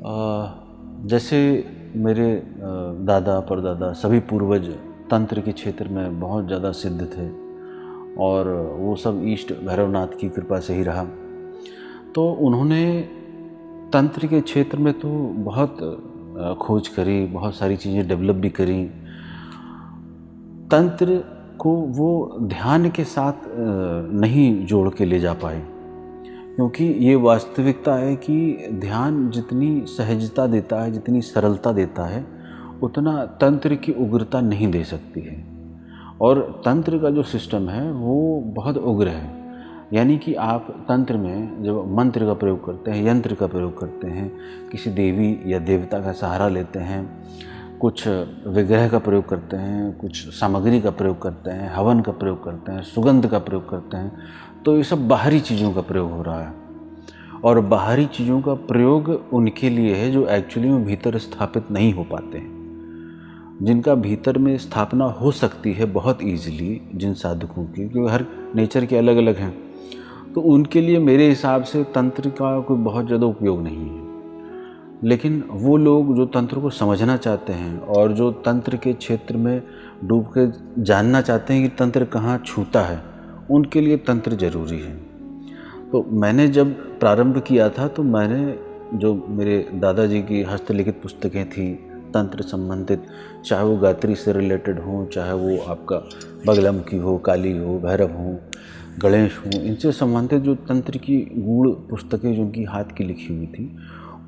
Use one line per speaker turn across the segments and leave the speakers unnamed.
जैसे मेरे दादा परदादा सभी पूर्वज तंत्र के क्षेत्र में बहुत ज़्यादा सिद्ध थे और वो सब ईष्ट भैरवनाथ की कृपा से ही रहा। तो उन्होंने तंत्र के क्षेत्र में तो बहुत खोज करी, बहुत सारी चीज़ें डेवलप भी करी। तंत्र को वो ध्यान के साथ नहीं जोड़ के ले जा पाए, क्योंकि ये वास्तविकता है कि ध्यान जितनी सहजता देता है, जितनी सरलता देता है, उतना तंत्र की उग्रता नहीं दे सकती है। और तंत्र का जो सिस्टम है वो बहुत उग्र है। यानी कि आप तंत्र में जब मंत्र का प्रयोग करते हैं, यंत्र का प्रयोग करते हैं, किसी देवी या देवता का सहारा लेते हैं, कुछ विग्रह का प्रयोग करते हैं, कुछ सामग्री का प्रयोग करते हैं, हवन का प्रयोग करते हैं, सुगंध का प्रयोग करते हैं, तो ये सब बाहरी चीज़ों का प्रयोग हो रहा है। और बाहरी चीज़ों का प्रयोग उनके लिए है जो एक्चुअली में भीतर स्थापित नहीं हो पाते हैं। जिनका भीतर में स्थापना हो सकती है बहुत ईजिली, जिन साधकों की, क्योंकि हर नेचर के अलग अलग हैं, तो उनके लिए मेरे हिसाब से तंत्र का कोई बहुत ज़्यादा उपयोग नहीं है। लेकिन वो लोग जो तंत्र को समझना चाहते हैं और जो तंत्र के क्षेत्र में डूब के जानना चाहते हैं कि तंत्र कहाँ छूता है, उनके लिए तंत्र ज़रूरी है। तो मैंने जब प्रारंभ किया था तो मैंने जो मेरे दादाजी की हस्तलिखित पुस्तकें थी तंत्र संबंधित, चाहे वो गायत्री से रिलेटेड हो, चाहे वो आपका बगलामुखी हो, काली हो, भैरव हो, गणेश हो, इनसे संबंधित जो तंत्र की गूढ़ पुस्तकें जो उनकी हाथ की लिखी हुई थी,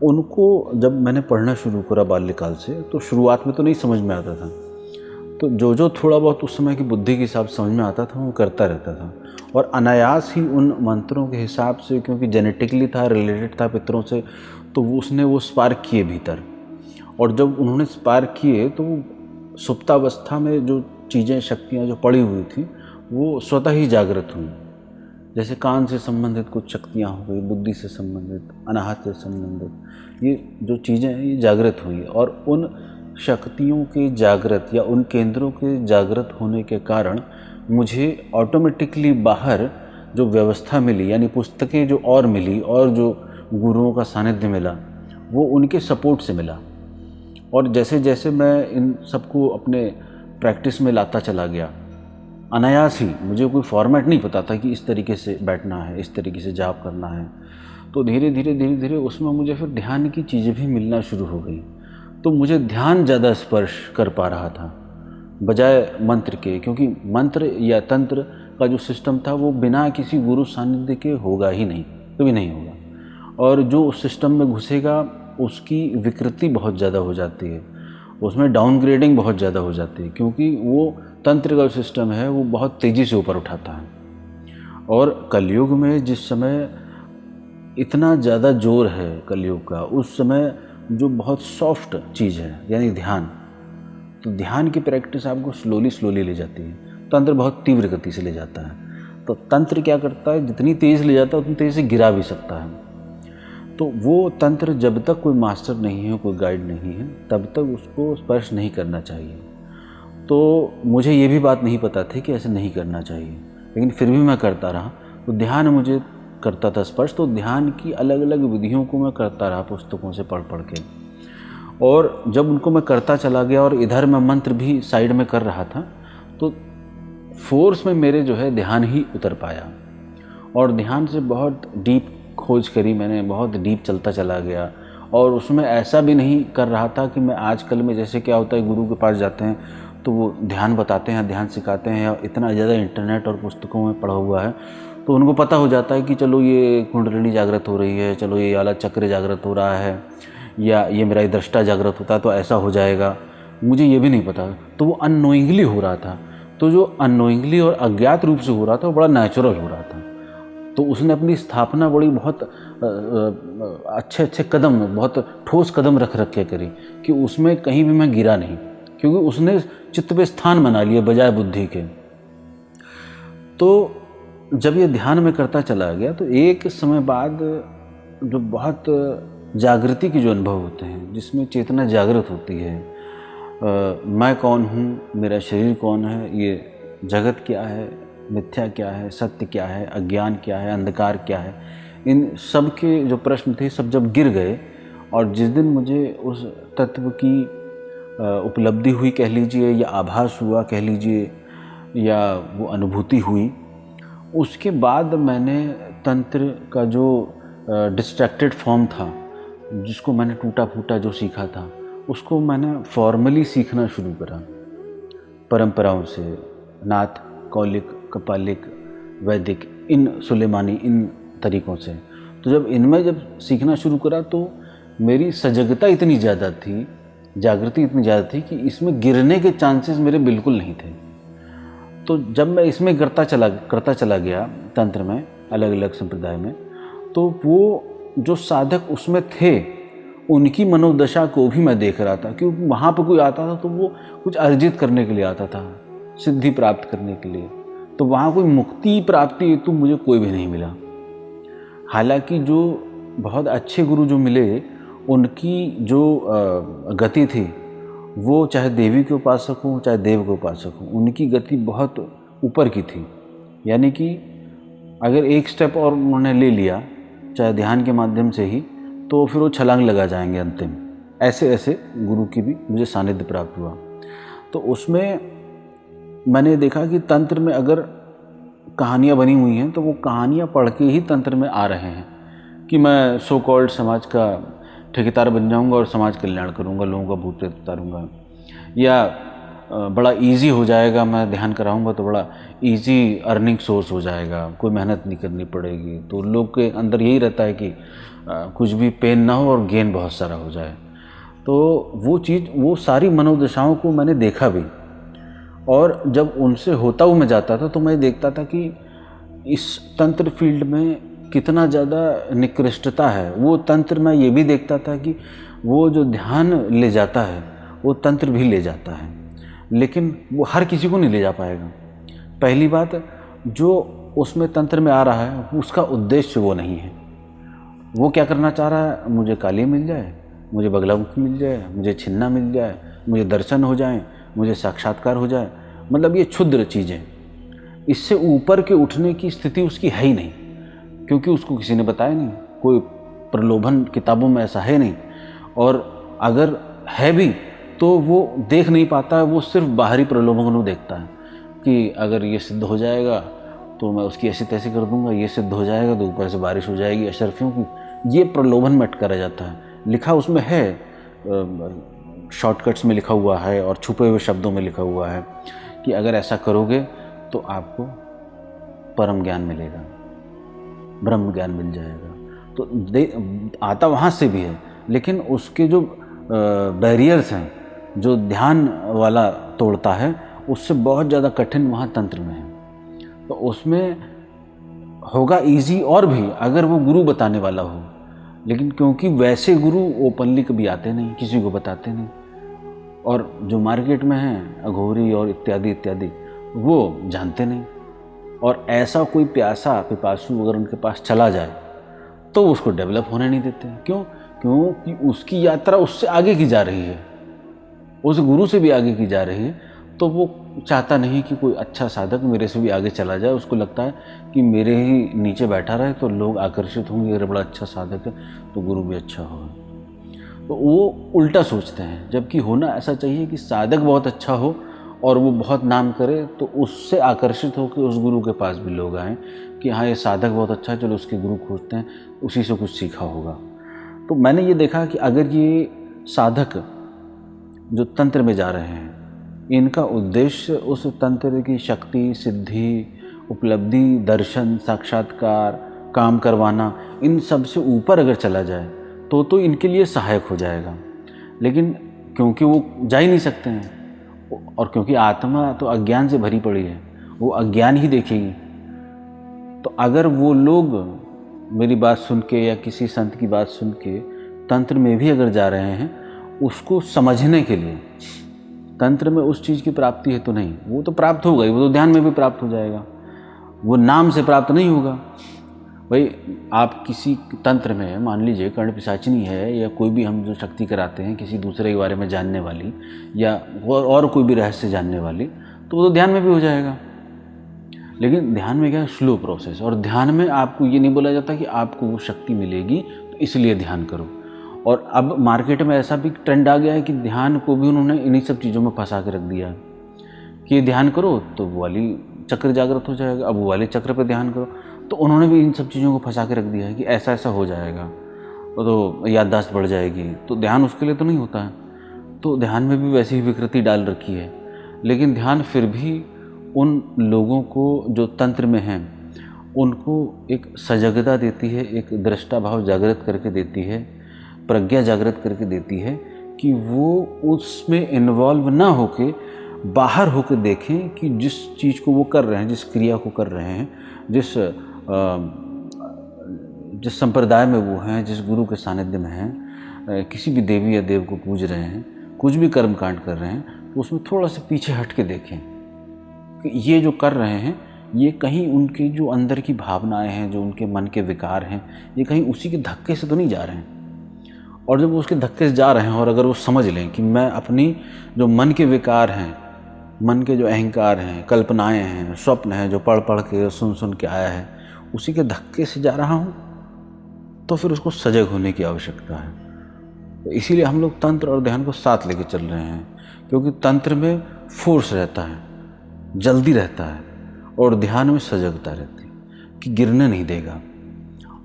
उनको जब मैंने पढ़ना शुरू करा बाल्यकाल से, तो शुरुआत में तो नहीं समझ में आता था। तो जो थोड़ा बहुत उस समय की बुद्धि के हिसाब से समझ में आता था वो करता रहता था, और अनायास ही उन मंत्रों के हिसाब से, क्योंकि जेनेटिकली था, रिलेटेड था पितरों से, तो उसने वो स्पार्क किए भीतर। और जब उन्होंने स्पार्क किए तो सुप्तावस्था में जो चीज़ें, शक्तियाँ जो पड़ी हुई थी, वो स्वतः ही जागृत हुई। जैसे कान से संबंधित कुछ शक्तियाँ हो गई, बुद्धि से संबंधित, अनाहत से संबंधित, ये जो चीज़ें हैं ये जागृत हुई। और उन शक्तियों के जागृत या उन केंद्रों के जागृत होने के कारण मुझे ऑटोमेटिकली बाहर जो व्यवस्था मिली, यानी पुस्तकें जो और मिली और जो गुरुओं का सानिध्य मिला, वो उनके सपोर्ट से मिला। और जैसे जैसे मैं इन सबको अपने प्रैक्टिस में लाता चला गया, अनायास ही, मुझे कोई फॉर्मेट नहीं पता था कि इस तरीके से बैठना है, इस तरीके से जाप करना है, तो धीरे धीरे उसमें मुझे फिर ध्यान की चीज़ें भी मिलना शुरू हो गई। तो मुझे ध्यान ज़्यादा स्पर्श कर पा रहा था बजाय मंत्र के, क्योंकि मंत्र या तंत्र का जो सिस्टम था वो बिना किसी गुरु सानिध्य के होगा ही नहीं, कभी नहीं होगा। और जो उस सिस्टम में घुसेगा उसकी विकृति बहुत ज़्यादा हो जाती है, उसमें डाउनग्रेडिंग बहुत ज़्यादा हो जाती है, क्योंकि वो तंत्र का सिस्टम है वो बहुत तेज़ी से ऊपर उठाता है। और कलयुग में जिस समय इतना ज़्यादा जोर है कलयुग का, उस समय जो बहुत सॉफ्ट चीज़ है यानी ध्यान, तो ध्यान की प्रैक्टिस आपको स्लोली ले जाती है, तंत्र बहुत तीव्र गति से ले जाता है। तो तंत्र क्या करता है, जितनी तेज़ ले जाता है उतनी तेज़ी से गिरा भी सकता है। तो वो तंत्र जब तक कोई मास्टर नहीं है, कोई गाइड नहीं है, तब तक उसको स्पर्श नहीं करना चाहिए। तो मुझे ये भी बात नहीं पता थी कि ऐसे नहीं करना चाहिए, लेकिन फिर भी मैं करता रहा। तो ध्यान मुझे करता था स्पर्श, तो ध्यान की अलग अलग विधियों को मैं करता रहा पुस्तकों से पढ़ के। और जब उनको मैं करता चला गया और इधर मैं मंत्र भी साइड में कर रहा था, तो फोर्स में मेरे जो है ध्यान ही उतर पाया। और ध्यान से बहुत डीप खोज करी मैंने, बहुत डीप चलता चला गया। और उसमें ऐसा भी नहीं कर रहा था कि मैं आजकल में, जैसे क्या होता है, गुरु के पास जाते हैं तो वो ध्यान बताते हैं, ध्यान सिखाते हैं, इतना ज़्यादा इंटरनेट और पुस्तकों में पढ़ा हुआ है तो उनको पता हो जाता है कि चलो ये कुंडलिनी जागृत हो रही है, चलो ये वाला चक्र जागृत हो रहा है, या ये मेरा दृष्टा जागृत होता है तो ऐसा हो जाएगा। मुझे ये भी नहीं पता, तो वो अननोइंगली हो रहा था। तो जो अननोइंगली और अज्ञात रूप से हो रहा था वो बड़ा नेचुरल हो रहा था। तो उसने अपनी स्थापना बड़ी बहुत अच्छे कदम, बहुत ठोस कदम रख के करी कि उसमें कहीं भी मैं गिरा नहीं, क्योंकि उसने चित्त पे स्थान बना लिया बजाय बुद्धि के। तो जब ये ध्यान में करता चला गया तो एक समय बाद जो बहुत जागृति के जो अनुभव होते हैं, जिसमें चेतना जागृत होती है, मैं कौन हूँ, मेरा शरीर कौन है, ये जगत क्या है, मिथ्या क्या है, सत्य क्या है, अज्ञान क्या है, अंधकार क्या है, इन सब के जो प्रश्न थे सब जब गिर गए और जिस दिन मुझे उस तत्व की उपलब्धि हुई कह लीजिए, या आभास हुआ कह लीजिए, या वो अनुभूति हुई, उसके बाद मैंने तंत्र का जो डिस्ट्रैक्टेड फॉर्म था, जिसको मैंने टूटा फूटा जो सीखा था, उसको मैंने फॉर्मली सीखना शुरू करा परंपराओं से, नाथ, कौलिक, कपालिक, वैदिक, इन सुलेमानी, इन तरीक़ों से। तो जब इनमें जब सीखना शुरू करा तो मेरी सजगता इतनी ज़्यादा थी, जागृति इतनी ज़्यादा थी कि इसमें गिरने के चांसेस मेरे बिल्कुल नहीं थे। तो जब मैं इसमें करता चला गया तंत्र में, अलग अलग संप्रदाय में, तो वो जो साधक उसमें थे उनकी मनोदशा को भी मैं देख रहा था, क्योंकि वहाँ पर कोई आता था तो वो कुछ अर्जित करने के लिए आता था, सिद्धि प्राप्त करने के लिए। तो वहाँ कोई मुक्ति प्राप्ति तो मुझे कोई भी नहीं मिला। हालांकि जो बहुत अच्छे गुरु जो मिले, उनकी जो गति थी, वो चाहे देवी के उपासक हों चाहे देव के उपासक हों, उनकी गति बहुत ऊपर की थी। यानी कि अगर एक स्टेप और उन्होंने ले लिया, चाहे ध्यान के माध्यम से ही, तो फिर वो छलांग लगा जाएंगे अंतिम। ऐसे ऐसे गुरु की भी मुझे सानिध्य प्राप्त हुआ। तो उसमें मैंने देखा कि तंत्र में अगर कहानियाँ बनी हुई हैं तो वो कहानियाँ पढ़ के ही तंत्र में आ रहे हैं कि मैं सो कॉल्ड समाज का ठेकेदार बन जाऊंगा और समाज कल्याण करूंगा, लोगों का भूत प्रेत उतारूंगा, या बड़ा इजी हो जाएगा, मैं ध्यान कराऊंगा तो बड़ा इजी अर्निंग सोर्स हो जाएगा, कोई मेहनत नहीं करनी पड़ेगी। तो लोग के अंदर यही रहता है कि कुछ भी पेन ना हो और गेन बहुत सारा हो जाए। तो वो चीज़, वो सारी मनोदशाओं को मैंने देखा भी, और जब उनसे होता हुआ मैं जाता था तो मैं देखता था कि इस तंत्र फील्ड में कितना ज़्यादा निकृष्टता है। वो तंत्र मैं ये भी देखता था कि वो जो ध्यान ले जाता है वो तंत्र भी ले जाता है, लेकिन वो हर किसी को नहीं ले जा पाएगा। पहली बात, जो उसमें तंत्र में आ रहा है उसका उद्देश्य वो नहीं है। वो क्या करना चाह रहा है, मुझे काली मिल जाए, मुझे बगलामुखी मिल जाए, मुझे छिन्ना मिल जाए, मुझे दर्शन हो जाए, मुझे साक्षात्कार हो जाए। मतलब ये क्षुद्र चीज़ें, इससे ऊपर के उठने की स्थिति उसकी है ही नहीं, क्योंकि उसको किसी ने बताया नहीं, कोई प्रलोभन किताबों में ऐसा है नहीं, और अगर है भी तो वो देख नहीं पाता है। वो सिर्फ बाहरी प्रलोभन को देखता है कि अगर ये सिद्ध हो जाएगा तो मैं उसकी ऐसी तैसी कर दूंगा, ये सिद्ध हो जाएगा तो ऊपर से बारिश हो जाएगी अशर्फियों की। ये प्रलोभन में अटका रह जाता है। लिखा उसमें है, शॉर्टकट्स में लिखा हुआ है और छुपे हुए शब्दों में लिखा हुआ है कि अगर ऐसा करोगे तो आपको परम ज्ञान मिलेगा, ब्रह्म ज्ञान मिल जाएगा। तो आता वहाँ से भी है, लेकिन उसके जो बैरियर्स हैं, जो ध्यान वाला तोड़ता है, उससे बहुत ज़्यादा कठिन वहाँ तंत्र में है। तो उसमें होगा इजी और भी अगर वो गुरु बताने वाला हो, लेकिन क्योंकि वैसे गुरु ओपनली कभी आते नहीं, किसी को बताते नहीं, और जो मार्केट में हैं अघोरी और इत्यादि इत्यादि, वो जानते नहीं। और ऐसा कोई प्यासा पिपासु अगर उनके पास चला जाए तो उसको डेवलप होने नहीं देते। क्यों? क्योंकि उसकी यात्रा उससे आगे की जा रही है, उस गुरु से भी आगे की जा रही है। तो वो चाहता नहीं कि कोई अच्छा साधक मेरे से भी आगे चला जाए। उसको लगता है कि मेरे ही नीचे बैठा रहे तो लोग आकर्षित होंगे, अरे बड़ा अच्छा साधक है तो गुरु भी अच्छा होगा। तो वो उल्टा सोचते हैं, जबकि होना ऐसा चाहिए कि साधक बहुत अच्छा हो और वो बहुत नाम करे, तो उससे आकर्षित होकर उस गुरु के पास भी लोग आएँ कि हाँ ये साधक बहुत अच्छा है, चलो उसके गुरु खोजते हैं, उसी से कुछ सीखा होगा। तो मैंने ये देखा कि अगर ये साधक जो तंत्र में जा रहे हैं, इनका उद्देश्य उस तंत्र की शक्ति, सिद्धि, उपलब्धि, दर्शन, साक्षात्कार, काम करवाना, इन सब से ऊपर अगर चला जाए तो इनके लिए सहायक हो जाएगा। लेकिन क्योंकि वो जा ही नहीं सकते हैं, और क्योंकि आत्मा तो अज्ञान से भरी पड़ी है, वो अज्ञान ही देखेगी। तो अगर वो लोग मेरी बात सुन के या किसी संत की बात सुन के तंत्र में भी अगर जा रहे हैं, उसको समझने के लिए, तंत्र में उस चीज़ की प्राप्ति है तो नहीं, वो तो प्राप्त होगा ही, वो तो ध्यान में भी प्राप्त हो जाएगा, वो नाम से प्राप्त नहीं होगा। भाई आप किसी तंत्र में, मान लीजिए कर्ण पिशाचिनी है या कोई भी हम जो शक्ति कराते हैं किसी दूसरे के बारे में जानने वाली, या और कोई भी रहस्य जानने वाली, तो वो तो ध्यान में भी हो जाएगा। लेकिन ध्यान में क्या है, स्लो प्रोसेस। और ध्यान में आपको ये नहीं बोला जाता कि आपको वो शक्ति मिलेगी तो इसलिए ध्यान करो। और अब मार्केट में ऐसा भी ट्रेंड आ गया है कि ध्यान को भी उन्होंने इन्हीं सब चीज़ों में फंसा के रख दिया है कि ध्यान करो तो वो वाली चक्र जागृत हो जाएगा, अब वो वाले चक्र पे ध्यान करो। तो उन्होंने भी इन सब चीज़ों को फंसा के रख दिया है कि ऐसा ऐसा हो जाएगा तो याददाश्त बढ़ जाएगी, तो ध्यान उसके लिए तो नहीं होता है। तो ध्यान में भी वैसी ही विकृति डाल रखी है। लेकिन ध्यान फिर भी उन लोगों को जो तंत्र में हैं उनको एक सजगता देती है, एक दृष्टा भाव जागृत करके देती है, प्रज्ञा जागृत करके देती है कि वो उसमें इन्वॉल्व ना होके बाहर होकर देखें कि जिस चीज़ को वो कर रहे हैं, जिस क्रिया को कर रहे हैं, जिस संप्रदाय में वो हैं, जिस गुरु के सानिध्य में हैं, किसी भी देवी या देव को पूज रहे हैं, कुछ भी कर्म कांड कर रहे हैं, तो उसमें थोड़ा सा पीछे हट के देखें कि ये जो कर रहे हैं ये कहीं उनकी जो अंदर की भावनाएं हैं, जो उनके मन के विकार हैं, ये कहीं उसी के धक्के से तो नहीं जा रहे हैं। और जब वो उसके धक्के से जा रहे हैं और अगर वो समझ लें कि मैं अपनी जो मन के विकार हैं, मन के जो अहंकार हैं, कल्पनाएं हैं, स्वप्न हैं, जो पढ़ पढ़ के सुन के आया है, उसी के धक्के से जा रहा हूँ, तो फिर उसको सजग होने की आवश्यकता है। तो इसीलिए हम लोग तंत्र और ध्यान को साथ लेके चल रहे हैं, क्योंकि तंत्र में फोर्स रहता है, जल्दी रहता है, और ध्यान में सजगता रहती है कि गिरने नहीं देगा।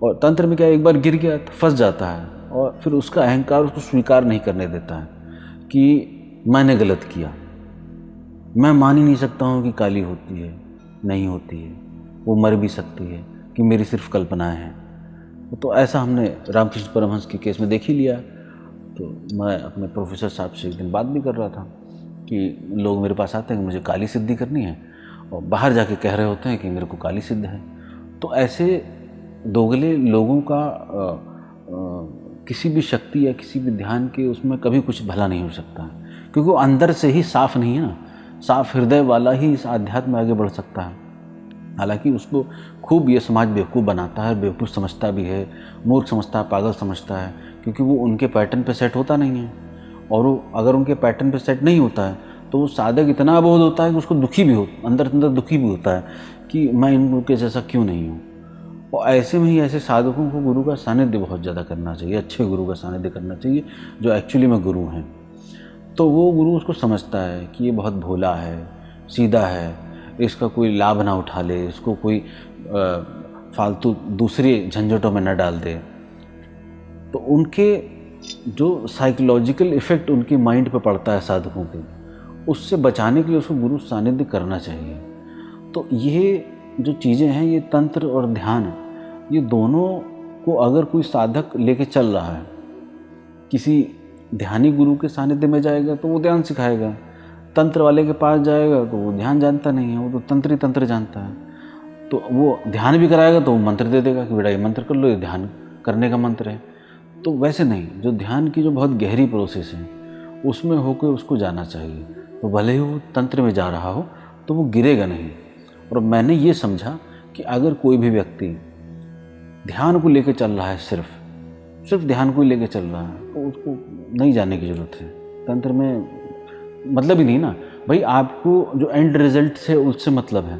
और तंत्र में क्या, एक बार गिर गया तो फंस जाता है और फिर उसका अहंकार उसको स्वीकार नहीं करने देता है कि मैंने गलत किया, मैं मान ही नहीं सकता हूँ कि काली होती है, नहीं होती है, वो मर भी सकती है, कि मेरी सिर्फ कल्पनाएं हैं। तो ऐसा हमने रामकृष्ण परमहंस के केस में देख ही लिया। तो मैं अपने प्रोफेसर साहब से एक दिन बात भी कर रहा था कि लोग मेरे पास आते हैं कि मुझे काली सिद्धि करनी है, और बाहर जाके कह रहे होते हैं कि मेरे को काली सिद्ध है। तो ऐसे दोगले लोगों का किसी भी शक्ति या किसी भी ध्यान के उसमें कभी कुछ भला नहीं हो सकता है, क्योंकि वो अंदर से ही साफ नहीं है ना। साफ हृदय वाला ही इस आध्यात्म में आगे बढ़ सकता है। हालांकि उसको खूब ये समाज बेवकूफ़ बनाता है, बेवकूफ़ समझता भी है, मूर्ख समझता है, पागल समझता है, क्योंकि वो उनके पैटर्न पे सेट होता नहीं है। और वो अगर उनके पैटर्न पे सेट नहीं होता है तो वो साधक इतना अबोध होता है कि उसको दुखी भी हो, अंदर दुखी भी होता है कि मैं इनके जैसा क्यों नहीं हूँ। और ऐसे में ही ऐसे साधकों को गुरु का सानिध्य बहुत ज़्यादा करना चाहिए, अच्छे गुरु का सानिध्य करना चाहिए जो एक्चुअली में गुरु हैं। तो वो गुरु उसको समझता है कि ये बहुत भोला है, सीधा है, इसका कोई लाभ ना उठा ले, इसको कोई फालतू दूसरे झंझटों में न डाल दे। तो उनके जो साइकोलॉजिकल इफ़ेक्ट उनके माइंड पे पड़ता है साधकों के, उससे बचाने के लिए उसको गुरु सानिध्य करना चाहिए। तो ये जो चीज़ें हैं, ये तंत्र और ध्यान, ये दोनों को अगर कोई साधक लेके चल रहा है, किसी ध्यानी गुरु के सानिध्य में जाएगा तो वो ध्यान सिखाएगा, तंत्र वाले के पास जाएगा तो वो ध्यान जानता नहीं है, वो तो तंत्र ही तंत्र जानता है। तो वो ध्यान भी कराएगा तो वो मंत्र दे देगा कि बेटा ये मंत्र कर लो, ये ध्यान करने का मंत्र है। तो वैसे नहीं, जो ध्यान की जो बहुत गहरी प्रोसेस है उसमें होकर उसको जाना चाहिए। तो भले ही वो तंत्र में जा रहा हो तो वो गिरेगा नहीं। और मैंने ये समझा कि अगर कोई भी व्यक्ति ध्यान को लेकर चल रहा है, सिर्फ ध्यान को ही लेकर चल रहा है, तो उसको नहीं जाने की ज़रूरत है। तंत्र में मतलब ही नहीं ना भाई, आपको जो एंड रिजल्ट से उससे मतलब है।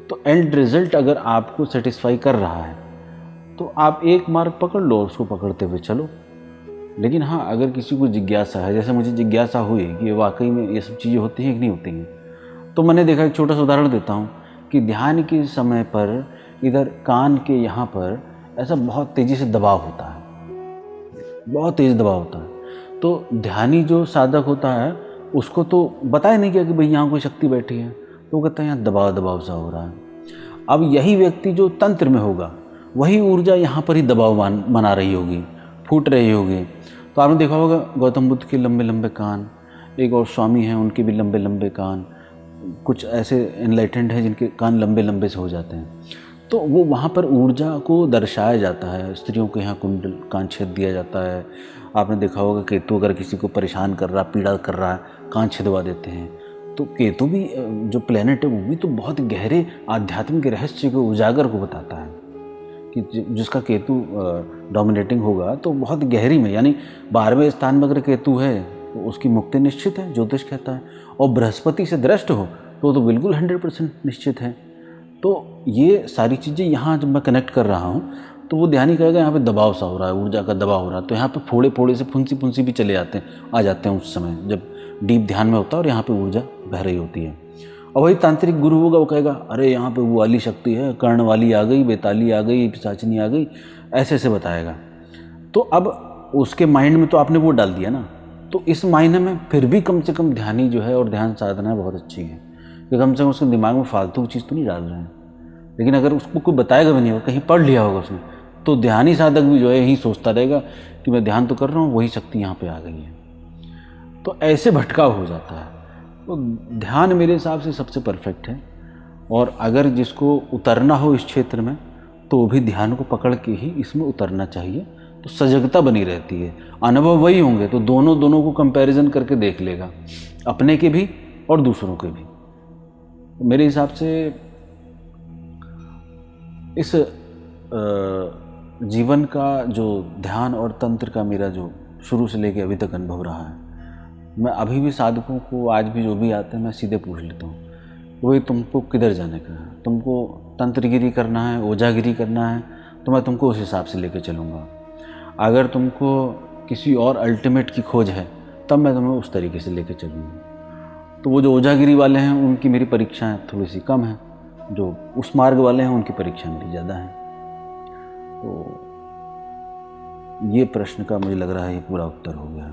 तो एंड रिजल्ट अगर आपको सेटिस्फाई कर रहा है तो आप एक मार्ग पकड़ लो, उसको पकड़ते हुए चलो। लेकिन हाँ, अगर किसी को जिज्ञासा है, जैसे मुझे जिज्ञासा हुई कि वाकई में ये सब चीज़ें होती हैं कि नहीं होती हैं, तो मैंने देखा, एक छोटा सा उदाहरण देता हूँ कि ध्यान के समय पर इधर कान के यहाँ पर ऐसा बहुत तेज़ी से दबाव होता है, बहुत तेज़ दबाव होता है। तो ध्यानी जो साधक होता है उसको तो बताया नहीं गया कि भाई यहाँ कोई शक्ति बैठी है, तो वो कहता है यहाँ दबाव सा हो रहा है। अब यही व्यक्ति जो तंत्र में होगा, वही ऊर्जा यहाँ पर ही दबाव बना रही होगी, फूट रही होगी। तो आपने देखा होगा गौतम बुद्ध के लंबे लंबे कान, एक और स्वामी हैं उनके भी लंबे लंबे कान, कुछ ऐसे एनलाइटेंड हैं जिनके कान लंबे लंबे से हो जाते हैं। तो वो वहाँ पर ऊर्जा को दर्शाया जाता है। स्त्रियों के यहाँ कुंडल कान छेद दिया जाता है। आपने देखा होगा केतु अगर किसी को परेशान कर रहा, पीड़ा कर रहा है, कान छेदवा देते हैं। तो केतु भी जो प्लेनेट है वो भी तो बहुत गहरे आध्यात्मिक रहस्य को उजागर को बताता है कि जिसका केतु डोमिनेटिंग होगा तो बहुत गहरी में, यानी 12वें स्थान में अगर केतु है तो उसकी मुक्ति निश्चित है, ज्योतिष कहता है। और बृहस्पति से दृष्ट हो तो बिल्कुल 100% निश्चित है। तो ये सारी चीज़ें यहाँ जब मैं कनेक्ट कर रहा हूँ तो वो ध्यानी कहेगा यहाँ पे दबाव सा हो रहा है, ऊर्जा का दबाव हो रहा है, तो यहाँ पे फोड़े फोड़े से फुंसी फुंसी भी चले आते हैं, आ जाते हैं उस समय जब डीप ध्यान में होता है और यहाँ पे ऊर्जा बह रही होती है। और वही तांत्रिक गुरु होगा, वो कहेगा अरे यहाँ पे वो वाली शक्ति है, कर्ण वाली आ गई, बेताली आ गई, पिशाचिनी आ गई, ऐसे ऐसे बताएगा। तो अब उसके माइंड में तो आपने वो डाल दिया ना, तो इस मायने में फिर भी कम से कम ध्यानी जो है और ध्यान साधना बहुत अच्छी है कि कम से कम उसके दिमाग में फालतू की चीज़ तो नहीं डाल रहे हैं। लेकिन अगर उसको कोई बताएगा भी नहीं होगा, कहीं पढ़ लिया होगा उसने, तो ध्यानी साधक भी जो है यही सोचता रहेगा कि मैं ध्यान तो कर रहा हूँ, वही शक्ति यहाँ पे आ गई है। तो ऐसे भटकाव हो जाता है। तो ध्यान मेरे हिसाब से सबसे परफेक्ट है, और अगर जिसको उतरना हो इस क्षेत्र में तो भी ध्यान को पकड़ के ही इसमें उतरना चाहिए, तो सजगता बनी रहती है। अनुभव वही होंगे तो दोनों को कंपैरिजन करके देख लेगा, अपने के भी और दूसरों के भी। मेरे हिसाब से इस जीवन का जो ध्यान और तंत्र का मेरा जो शुरू से लेके अभी तक अनुभव रहा है, मैं अभी भी साधकों को आज भी जो भी आते हैं मैं सीधे पूछ लेता हूँ, वही तुमको किधर जाने का है, तुमको तंत्रगिरी करना है, ओझागिरी करना है, तो मैं तुमको उस हिसाब से लेके चलूँगा। अगर तुमको किसी और अल्टीमेट की खोज है तब मैं तुम्हें उस तरीके से लेके चलूँगा। तो वो जो ओझागिरी वाले हैं उनकी मेरी परीक्षाएं थोड़ी सी कम हैं, जो उस मार्ग वाले हैं उनकी परीक्षा मेरी ज़्यादा है। तो ये प्रश्न का मुझे लग रहा है ये पूरा उत्तर हो गया है।